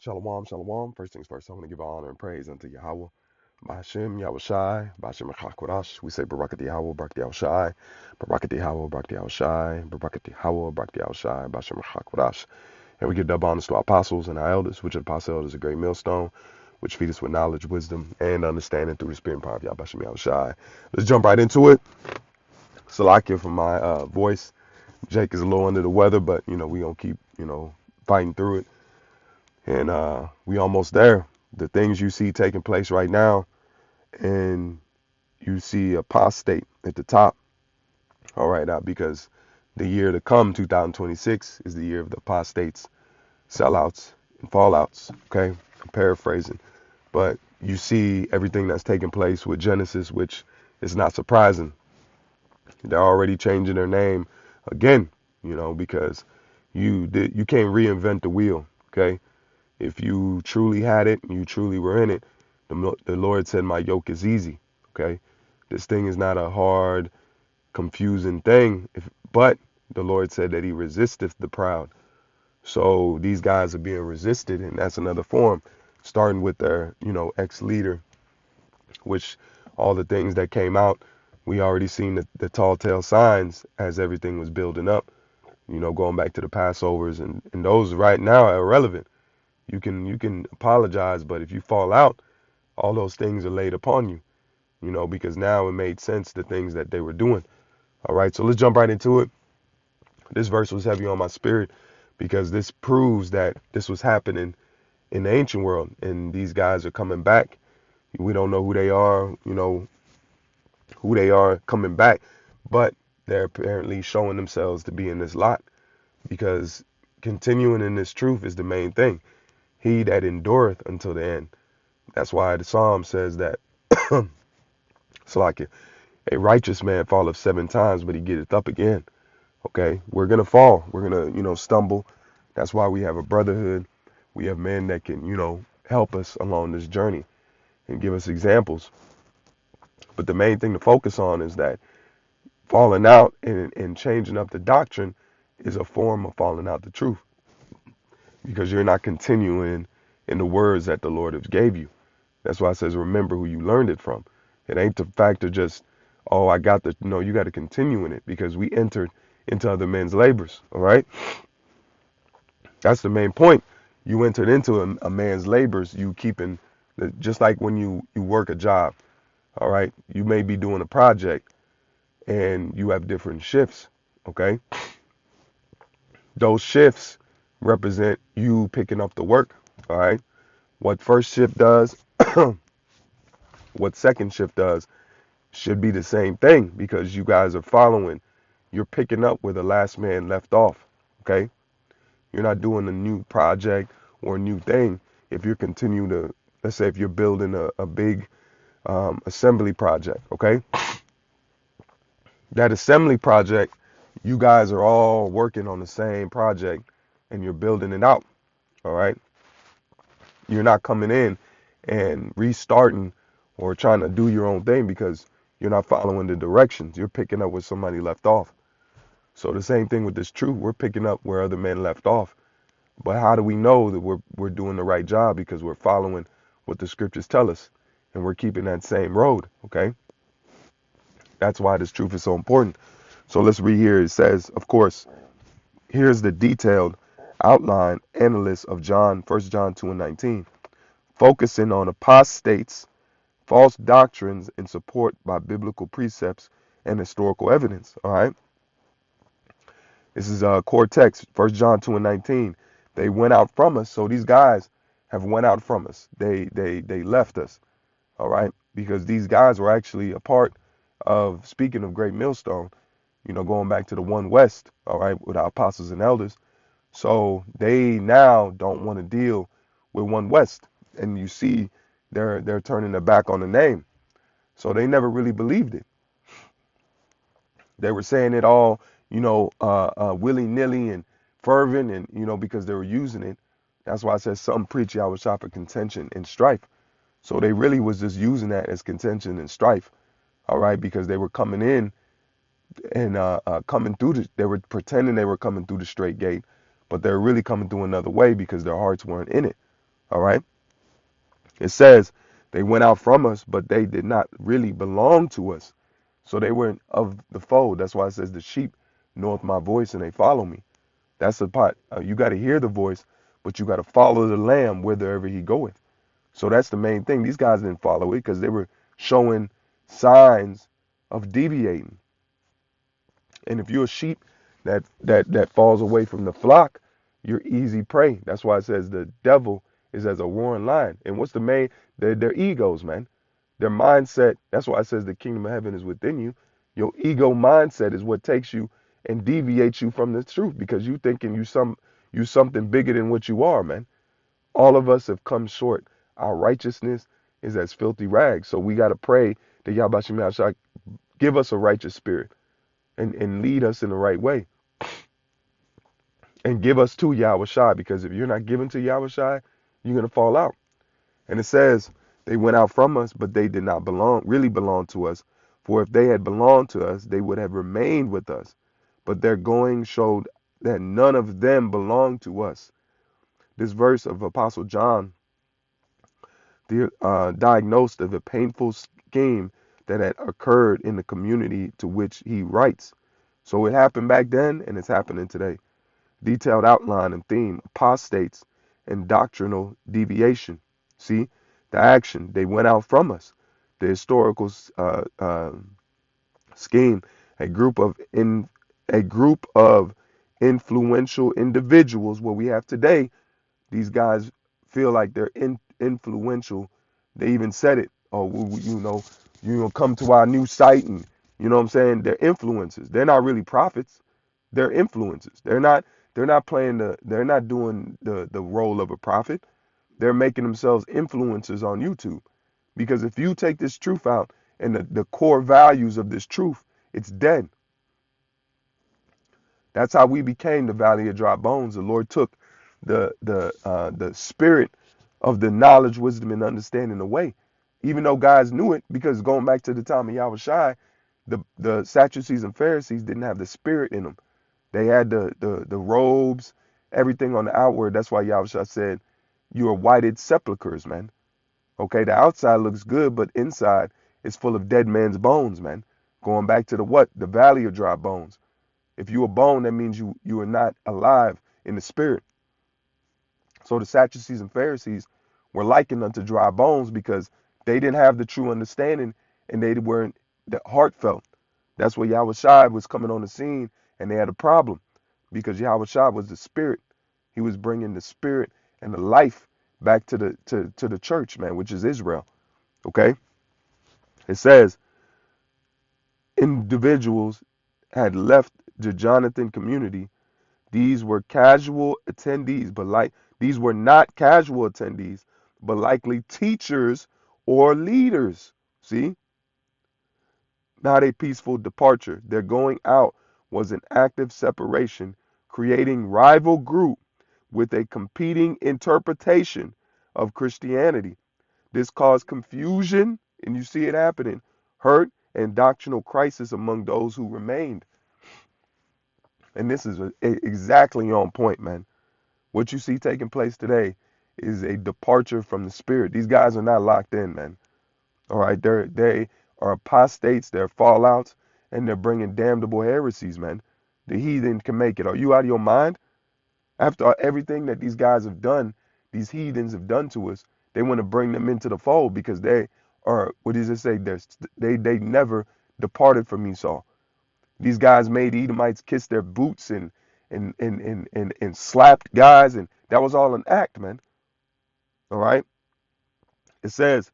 Shalom, shalom. First things first, I want to give honor and praise unto Yahweh. Ba'ashem, Yahweh Shai, Ba'ashem HaKodash. We say Barakat Yahweh, Barakat Yahweh Shai, Barakat Yahweh, Barakat Yahweh Shai, Barakat Yahweh, Barakat Yahweh Shai, Ba'ashem HaKodash. And we give double honors to our apostles and our elders, which are the apostle elders, a great millstone, which feed us with knowledge, wisdom, and understanding through the spirit and power of Yahweh Ba'ashem Yahweh Shai. Let's jump right into it. Salakia for my voice. Jake is a little under the weather, but, we going to keep, fighting through it. And we almost there. The things you see taking place right now, and you see apostate at the top. All right, now because the year to come, 2026, is the year of the apostates, sellouts, and fallouts. Okay, I'm paraphrasing, but you see everything that's taking place with Genesis, which is not surprising. They're already changing their name again, because you can't reinvent the wheel. Okay, if you truly had it and you truly were in it, the Lord said, "My yoke is easy." Okay, this thing is not a hard, confusing thing. But the Lord said that He resisteth the proud. So these guys are being resisted, and that's another form, starting with their, ex-leader, which all the things that came out, we already seen the tall tale signs as everything was building up. Going back to the Passovers, and those right now are irrelevant. You can apologize, but if you fall out, all those things are laid upon you, because now it made sense the things that they were doing. All right, so let's jump right into it. This verse was heavy on my spirit because this proves that this was happening in the ancient world, and these guys are coming back. We don't know who they are, who they are coming back, but they're apparently showing themselves to be in this lot, because continuing in this truth is the main thing. He that endureth until the end. That's why the Psalm says that, Salakia, a righteous man falleth 7 times, but he getteth up again. Okay, we're gonna fall. We're gonna, stumble. That's why we have a brotherhood. We have men that can, help us along this journey and give us examples. But the main thing to focus on is that falling out and changing up the doctrine is a form of falling out the truth, because you're not continuing in the words that the Lord has gave you. That's why it says, remember who you learned it from. It ain't the fact of just, oh, I got the, no, you got to continue in it, because we entered into other men's labors. All right. That's the main point. You entered into a man's labors, you keeping, just like when you work a job. All right. You may be doing a project and you have different shifts. Okay. Those shifts represent you picking up the work. All right. What first shift does, what second shift does, should be the same thing, because you guys are following. You're picking up where the last man left off. Okay. You're not doing a new project or a new thing if you're continuing to, let's say if you're building a big assembly project. Okay. That assembly project, you guys are all working on the same project and you're building it out. All right. You're not coming in and restarting or trying to do your own thing because you're not following the directions. You're picking up where somebody left off. So the same thing with this truth. We're picking up where other men left off. But how do we know that we're doing the right job? Because we're following what the scriptures tell us, and we're keeping that same road. Okay. That's why this truth is so important. So let's read here. It says, of course, here's the detailed outline analysis of John, 1 John 2:19, focusing on apostates, false doctrines, and support by biblical precepts and historical evidence. All right. This is core text, 1 John 2:19. They went out from us. So these guys have went out from us. They left us. All right. Because these guys were actually a part of, speaking of Great Millstone, going back to the One West, all right, with our apostles and elders. So they now don't want to deal with One West. And you see they're turning their back on the name. So they never really believed it. They were saying it all, willy-nilly and fervent, and, because they were using it. That's why I said some preach Yahweh Shai for contention and strife. So they really was just using that as contention and strife, all right, because they were coming in and coming through they were pretending they were coming through the straight gate, but they're really coming through another way because their hearts weren't in it. All right. It says they went out from us, but they did not really belong to us. So they weren't of the fold. That's why it says the sheep knoweth my voice and they follow me. That's the part. You got to hear the voice, but you got to follow the lamb whitherever he goeth. So that's the main thing. These guys didn't follow it because they were showing signs of deviating. And if you're a sheep that falls away from the flock, you're easy prey. That's why it says the devil is as a roaring lion. And what's the main? Their egos, man. Their mindset. That's why it says the kingdom of heaven is within you. Your ego mindset is what takes you and deviates you from the truth because you thinking you something bigger than what you are, man. All of us have come short. Our righteousness is as filthy rags. So we got to pray that Yahweh Shem Yahshua give us a righteous spirit and lead us in the right way and give us to Yahweh Shai, because if you're not given to Yahweh Shai, you're going to fall out. And it says they went out from us, but they did not really belong to us. For if they had belonged to us, they would have remained with us. But their going showed that none of them belonged to us. This verse of Apostle John diagnosed of a painful scheme that had occurred in the community to which he writes. So it happened back then and it's happening today. Detailed outline and theme, apostates and doctrinal deviation. See, the action, they went out from us. The historical scheme, a group of influential individuals, what we have today. These guys feel like they're influential. They even said it. Oh, you know, come to our new site, and you know what I'm saying. They're influencers. They're not really prophets. They're influencers. They're not playing the. They're not doing the role of a prophet. They're making themselves influencers on YouTube. Because if you take this truth out and the core values of this truth, it's dead. That's how we became the valley of dry bones. The Lord took the spirit of the knowledge, wisdom, and understanding away. Even though guys knew it, because going back to the time of Yahweh Shai, the Sadducees and Pharisees didn't have the spirit in them. They had the robes, everything on the outward. That's why Yahweh Shai said, "You are whited sepulchres, man." Okay, the outside looks good, but inside is full of dead man's bones, man. Going back to the what? The valley of dry bones. If you are bone, that means you are not alive in the spirit. So the Sadducees and Pharisees were likened unto dry bones because they didn't have the true understanding and they weren't heartfelt. That's where Yahweh Shai was coming on the scene and they had a problem because Yahweh Shai was the spirit. He was bringing the spirit and the life back to the church, man, which is Israel. Okay? It says individuals had left the Jonathan community. These were casual attendees, these were not casual attendees, but likely teachers or leaders. See, not a peaceful departure. Their going out was an active separation, creating rival group with a competing interpretation of Christianity. This caused confusion, and you see it happening, hurt, and doctrinal crisis among those who remained. And this is exactly on point, man. What you see taking place today is a departure from the spirit. These guys are not locked in, man. All right, they are apostates, they're fallouts, and they're bringing damnable heresies, man. The heathen can make it. Are you out of your mind? After everything that these guys have done, these heathens have done to us, they want to bring them into the fold because they are, what does it say? They never departed from Esau. These guys made Edomites kiss their boots and slapped guys, and that was all an act, man. All right. It says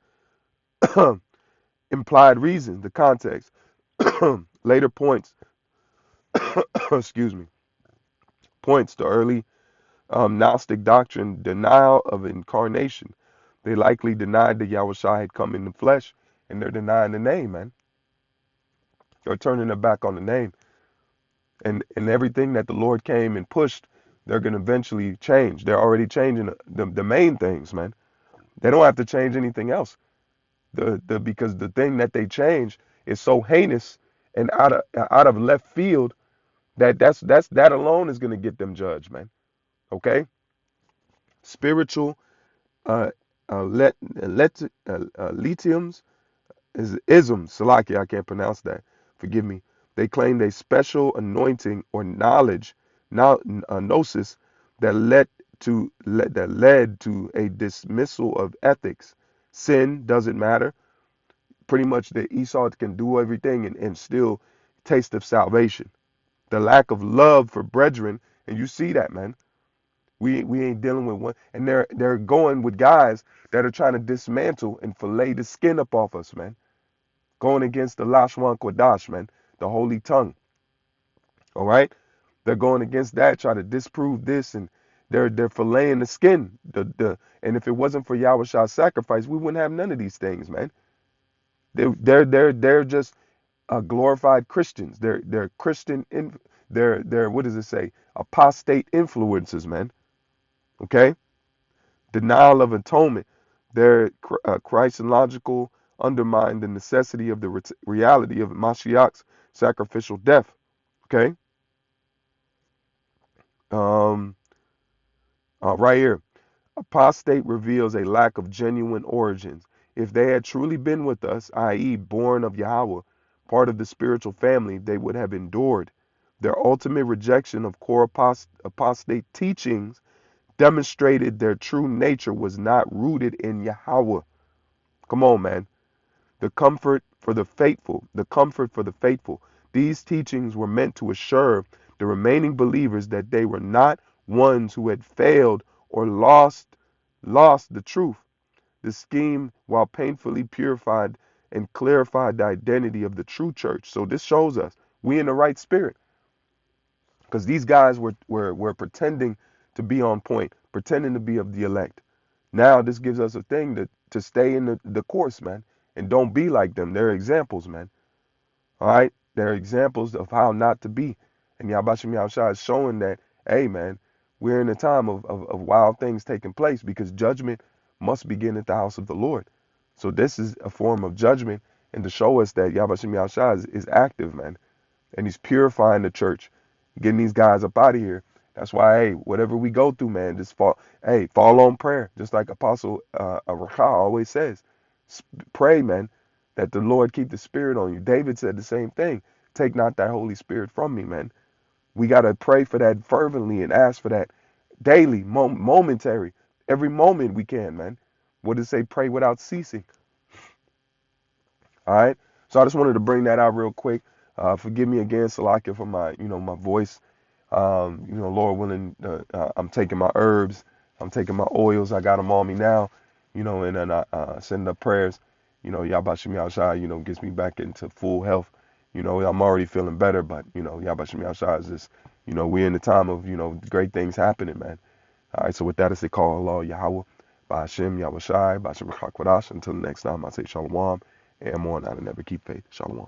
implied reason, the context. Later points, excuse me, points to early Gnostic doctrine, denial of incarnation. They likely denied that Yahweh Shai had come in the flesh, and they're denying the name, man. They're turning their back on the name. And everything that the Lord came and pushed, they're going to eventually change. They're already changing the main things, man. They don't have to change anything else. Because the thing that they change is so heinous and out of left field that alone is going to get them judged, man. Okay? Spiritual uh, lithiums, is isms. Salaki, I can't pronounce that. Forgive me. They claimed a special anointing or knowledge, now gnosis, that led to a dismissal of ethics. Sin doesn't matter. Pretty much, the Esau can do everything and still taste of salvation. The lack of love for brethren, and you see that, man. We ain't dealing with one, and they're going with guys that are trying to dismantle and fillet the skin up off us, man. Going against the Lashwan Kodash, man, the holy tongue. All right, they're going against that, try to disprove this, and they're filleting the skin. And if it wasn't for Yahweh sacrifice, we wouldn't have none of these things, man. They're just glorified Christians. They're Christian. They're what does it say? Apostate influences, man. Okay, denial of atonement. Their Christological undermine the necessity of the reality of Mashiach's sacrificial death. Okay, um, right here, apostate reveals a lack of genuine origins. If they had truly been with us, i.e., born of Yahweh, part of the spiritual family, they would have endured. Their ultimate rejection of core apostate teachings demonstrated their true nature was not rooted in Yahweh. Come on, man. The comfort for the faithful, the comfort for the faithful. These teachings were meant to assure the remaining believers that they were not ones who had failed or lost the truth. The scheme, while painfully purified and clarified the identity of the true church. So this shows us we in the right spirit, because these guys were pretending to be on point, pretending to be of the elect. Now this gives us a thing to stay in the course, man, and don't be like them. They're examples, man. All right, they're examples of how not to be. And Yabashim Yahshua is showing that, hey, man, we're in a time of wild things taking place, because judgment must begin at the house of the Lord. So this is a form of judgment, and to show us that Yabashim Yahshua is active, man, and he's purifying the church, getting these guys up out of here. That's why, hey, whatever we go through, man, just fall on prayer, just like Apostle Racha always says. Pray, man, that the Lord keep the Spirit on you. David said the same thing. Take not thy Holy Spirit from me, man. We got to pray for that fervently and ask for that daily, momentary, every moment we can, man. What does it say? Pray without ceasing. All right. So I just wanted to bring that out real quick. Forgive me again, Salakia, for my voice. Lord willing, I'm taking my herbs, I'm taking my oils. I got them on me now, and then I send up prayers. Yabashim Yahshua, gets me back into full health. I'm already feeling better, but, Yabashim Yahshua is just, we're in the time of, great things happening, man. All right. So with that, I say call Allah Yahweh, Ba'ashem Yahweh Shai, Ba'ashem Chakwadash. Until the next time, I say Shalom. And more on how to never keep faith. Shalom.